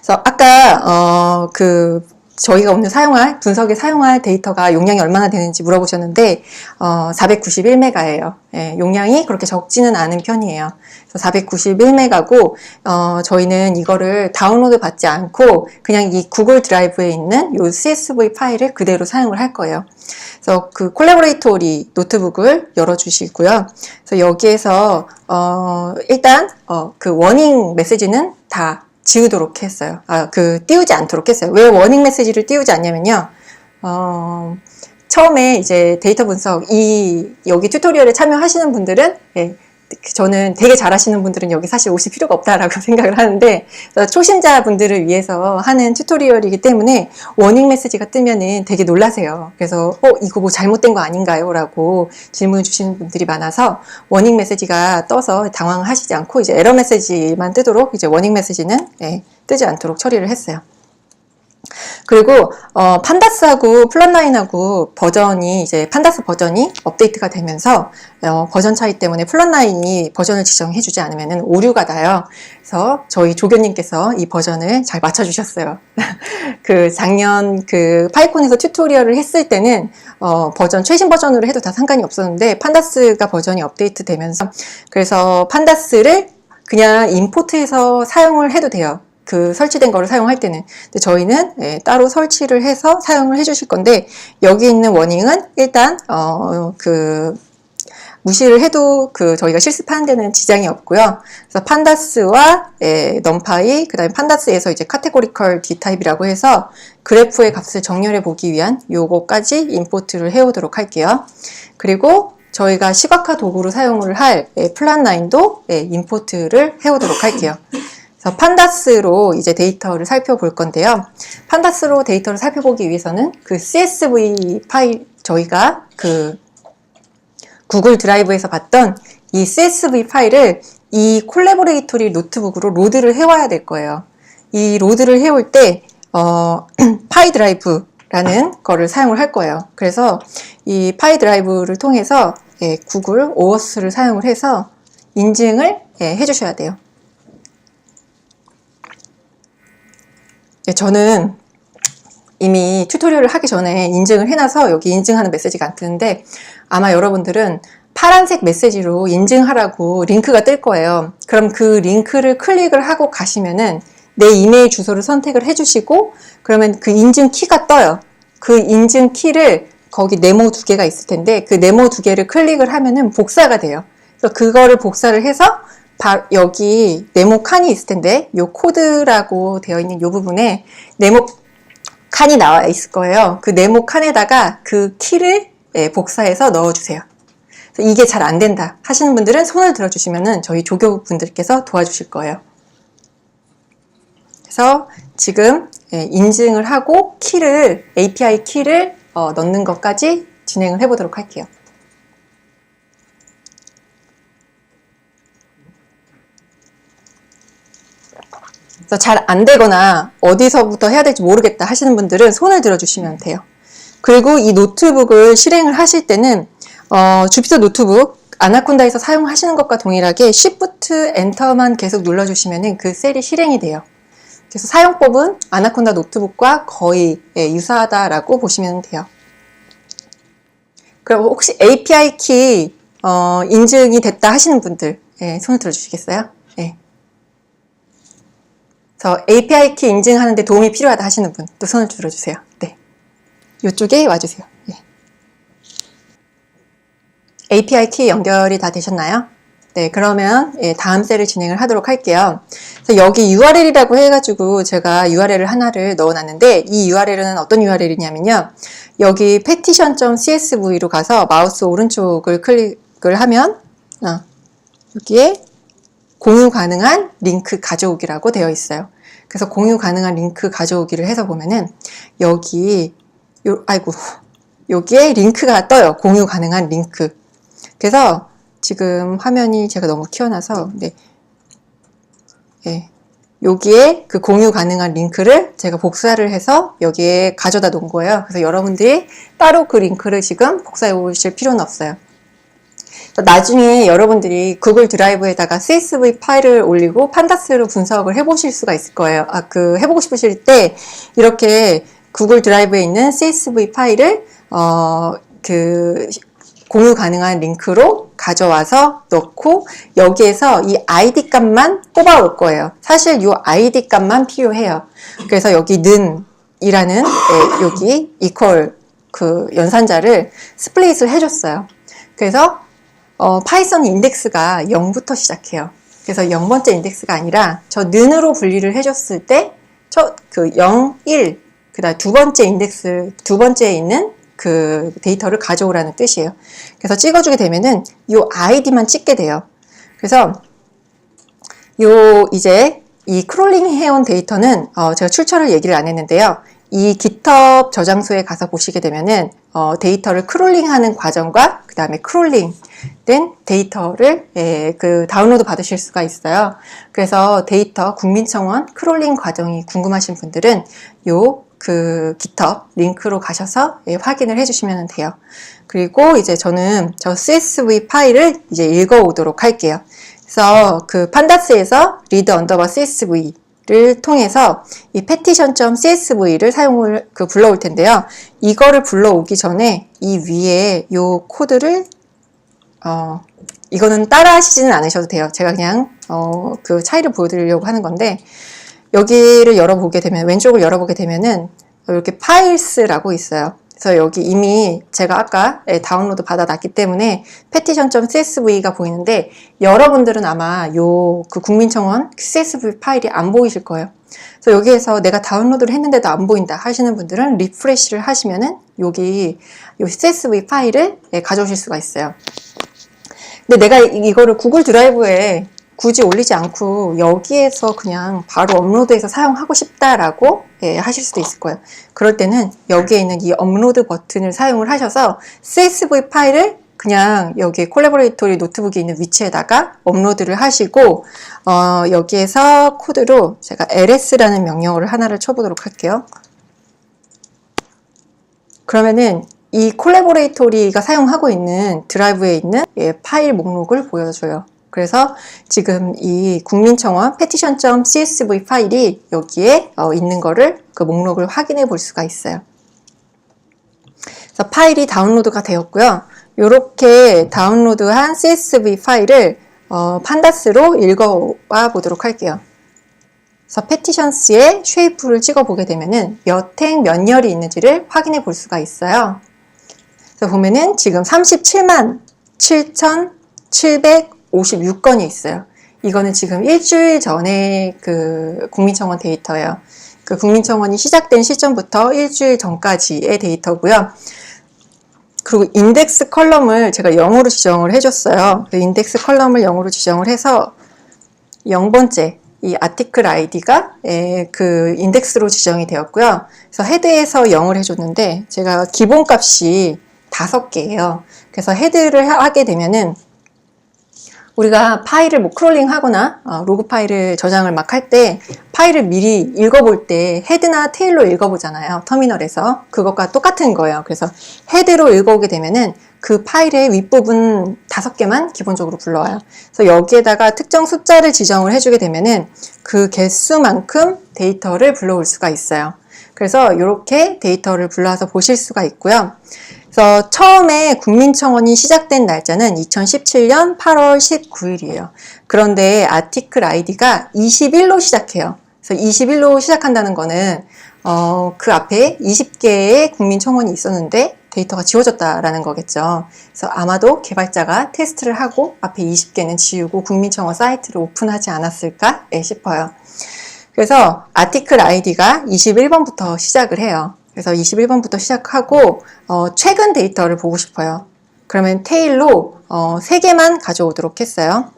그래서 아까 저희가 오늘 분석에 사용할 데이터가 용량이 얼마나 되는지 물어보셨는데 491메가예요. 예, 용량이 그렇게 적지는 않은 편이에요. 그래서 491메가고 저희는 이거를 다운로드 받지 않고 그냥 이 구글 드라이브에 있는 요 CSV 파일을 그대로 사용을 할 거예요. 그래서 그 콜라보레이토리 노트북을 열어주시고요. 그래서 여기에서 일단 그 워닝 메시지는 다 지우도록 했어요. 띄우지 않도록 했어요. 왜 워닝 메시지를 띄우지 않냐면요. 처음에 이제 데이터 분석, 여기 튜토리얼에 참여하시는 분들은, 예, 저는 되게 잘하시는 분들은 여기 사실 오실 필요가 없다라고 생각을 하는데, 초신자분들을 위해서 하는 튜토리얼이기 때문에 워닝 메시지가 뜨면은 되게 놀라세요. 그래서, 이거 뭐 잘못된 거 아닌가요? 라고 질문을 주시는 분들이 많아서 워닝 메시지가 떠서 당황하시지 않고 이제 에러 메시지만 뜨도록 이제 워닝 메시지는 뜨지 않도록 처리를 했어요. 그리고 판다스하고 플랫9하고 버전이 이제 판다스 버전이 업데이트가 되면서 버전 차이 때문에 플랫9이 버전을 지정해주지 않으면 오류가 나요. 그래서 저희 조교님께서 이 버전을 잘 맞춰주셨어요. 작년 파이콘에서 튜토리얼을 했을 때는 최신 버전으로 해도 다 상관이 없었는데 판다스가 버전이 업데이트 되면서 그래서 판다스를 그냥 임포트해서 사용을 해도 돼요. 설치된 거를 사용할 때는. 근데 저희는 따로 설치를 해서 사용을 해주실 건데, 여기 있는 워닝은 일단, 무시를 해도 저희가 실습하는 데는 지장이 없고요. 그래서 판다스와 넘파이, 그 다음에 판다스에서 이제 카테고리컬 D타입이라고 해서 그래프의 값을 정렬해 보기 위한 요거까지 임포트를 해오도록 할게요. 그리고 저희가 시각화 도구로 사용을 할 플랫9도 임포트를 해오도록 할게요. 그래서 판다스로 이제 데이터를 살펴볼 건데요. 판다스로 데이터를 살펴보기 위해서는 CSV 파일, 저희가 구글 드라이브에서 봤던 이 CSV 파일을 이 콜라보레이토리 노트북으로 로드를 해와야 될 거예요. 이 로드를 해올 때, 파이 드라이브라는 거를 사용을 할 거예요. 그래서 이 파이 드라이브를 통해서 구글 오어스를 사용을 해서 인증을 해주셔야 돼요. 저는 이미 튜토리얼을 하기 전에 인증을 해놔서 여기 인증하는 메시지가 안 뜨는데 아마 여러분들은 파란색 메시지로 인증하라고 링크가 뜰 거예요. 그럼 그 링크를 클릭을 하고 가시면은 내 이메일 주소를 선택을 해주시고 그러면 그 인증 키가 떠요. 그 인증 키를 거기 네모 2개가 있을 텐데 그 네모 2개를 클릭을 하면은 복사가 돼요. 그래서 그거를 복사를 해서 여기 네모 칸이 있을 텐데 요 코드라고 되어 있는 요 부분에 네모 칸이 나와 있을 거예요. 그 네모 칸에다가 그 키를 복사해서 넣어주세요. 이게 잘 안 된다 하시는 분들은 손을 들어주시면은 저희 조교분들께서 도와주실 거예요. 그래서 지금 인증을 하고 API 키를 넣는 것까지 진행을 해보도록 할게요. 잘 안 되거나 어디서부터 해야 될지 모르겠다 하시는 분들은 손을 들어주시면 돼요. 그리고 이 노트북을 실행을 하실 때는 주피터 노트북 아나콘다에서 사용하시는 것과 동일하게 Shift 엔터만 계속 눌러주시면 그 셀이 실행이 돼요. 그래서 사용법은 아나콘다 노트북과 거의 유사하다라고 보시면 돼요. 그럼 혹시 API 키 인증이 됐다 하시는 분들 손을 들어주시겠어요? 그래서 API 키 인증하는데 도움이 필요하다 하시는 분 또 손을 들어주세요. 네, 이쪽에 와주세요. API 키 연결이 다 되셨나요? 네, 그러면 다음 셀을 진행을 하도록 할게요. 그래서 여기 URL이라고 해가지고 제가 URL을 하나를 넣어놨는데 이 URL은 어떤 URL이냐면요. 여기 petition.csv로 가서 마우스 오른쪽을 클릭을 하면 여기에 공유 가능한 링크 가져오기라고 되어 있어요. 그래서 공유 가능한 링크 가져오기를 해서 보면은 여기에 링크가 떠요. 공유 가능한 링크. 그래서 지금 화면이 제가 너무 키워놔서 여기에 그 공유 가능한 링크를 제가 복사를 해서 여기에 가져다 놓은 거예요. 그래서 여러분들이 따로 그 링크를 지금 복사해 오실 필요는 없어요. 나중에 여러분들이 구글 드라이브에다가 CSV 파일을 올리고 판다스로 분석을 해보실 수가 있을 거예요. 해보고 싶으실 때 이렇게 구글 드라이브에 있는 CSV 파일을 공유 가능한 링크로 가져와서 넣고 여기에서 이 ID 값만 뽑아올 거예요. 사실 이 ID 값만 필요해요. 그래서 여기 는이라는 여기 equal 연산자를 스플릿을 해줬어요. 그래서 파이썬 인덱스가 0부터 시작해요. 그래서 0번째 인덱스가 아니라 저 는으로 분리를 해줬을 때 0, 1, 그 다음 두 번째에 있는 그 데이터를 가져오라는 뜻이에요. 그래서 찍어주게 되면은 이 아이디만 찍게 돼요. 그래서 이제 이 크롤링 해온 데이터는 제가 출처를 얘기를 안 했는데요. 이 GitHub 저장소에 가서 보시게 되면은 데이터를 크롤링하는 과정과 그 다음에 크롤링된 데이터를 다운로드 받으실 수가 있어요. 그래서 데이터 국민청원 크롤링 과정이 궁금하신 분들은 GitHub 링크로 가셔서 확인을 해주시면 돼요. 그리고 이제 저는 저 CSV 파일을 이제 읽어오도록 할게요. 그래서 판다스에서 read_csv를 통해서 이 petition.csv를 불러올 텐데요. 이거를 불러오기 전에 이 위에 요 코드를 이거는 따라 하시지는 않으셔도 돼요. 제가 그냥 그 차이를 보여드리려고 하는 건데 여기를 왼쪽을 열어보게 되면은 이렇게 파일스라고 있어요. 그래서 여기 이미 제가 아까 다운로드 받아놨기 때문에 petition.csv가 보이는데 여러분들은 아마 국민청원 CSV 파일이 안 보이실 거예요. 그래서 여기에서 내가 다운로드를 했는데도 안 보인다 하시는 분들은 리프레시를 하시면은 여기 CSV 파일을 가져오실 수가 있어요. 근데 내가 이거를 구글 드라이브에 굳이 올리지 않고 여기에서 그냥 바로 업로드해서 사용하고 싶다라고 하실 수도 있을 거예요. 그럴 때는 여기에 있는 이 업로드 버튼을 사용을 하셔서 CSV 파일을 그냥 여기 콜라보레이토리 노트북이 있는 위치에다가 업로드를 하시고 여기에서 코드로 제가 ls라는 명령어를 하나를 쳐보도록 할게요. 그러면은 이 콜라보레이토리가 사용하고 있는 드라이브에 있는 파일 목록을 보여줘요. 그래서 지금 이 국민청원 petition.csv 파일이 여기에 있는 거를 그 목록을 확인해 볼 수가 있어요. 그래서 파일이 다운로드가 되었고요. 이렇게 다운로드한 CSV 파일을 판다스로 읽어와 보도록 할게요. 그래서 petitions의 쉐이프를 찍어 보게 되면은 몇 행 몇 열이 있는지를 확인해 볼 수가 있어요. 그래서 보면은 지금 37만 7,756건이 있어요. 이거는 지금 일주일 전에 그 국민청원 데이터예요. 그 국민청원이 시작된 시점부터 일주일 전까지의 데이터고요. 그리고 인덱스 컬럼을 제가 0으로 지정을 해줬어요. 그 인덱스 컬럼을 0으로 지정을 해서 0번째 이 아티클 아이디가 그 인덱스로 지정이 되었고요. 그래서 헤드에서 0을 해줬는데 제가 기본값이 5개예요. 그래서 헤드를 하게 되면은 우리가 파일을 크롤링 하거나 로그 파일을 저장을 막 할 때 파일을 미리 읽어볼 때 헤드나 테일로 읽어보잖아요. 터미널에서. 그것과 똑같은 거예요. 그래서 헤드로 읽어오게 되면은 그 파일의 윗부분 5개만 기본적으로 불러와요. 그래서 여기에다가 특정 숫자를 지정을 해주게 되면은 그 개수만큼 데이터를 불러올 수가 있어요. 그래서 이렇게 데이터를 불러와서 보실 수가 있고요. 그래서 처음에 국민청원이 시작된 날짜는 2017년 8월 19일이에요. 그런데 아티클 아이디가 21로 시작해요. 그래서 21로 시작한다는 거는 그 앞에 20개의 국민청원이 있었는데 데이터가 지워졌다라는 거겠죠. 그래서 아마도 개발자가 테스트를 하고 앞에 20개는 지우고 국민청원 사이트를 오픈하지 않았을까 싶어요. 그래서 아티클 아이디가 21번부터 시작을 해요. 그래서 21번부터 시작하고 최근 데이터를 보고 싶어요. 그러면 테일로 3개만 가져오도록 했어요.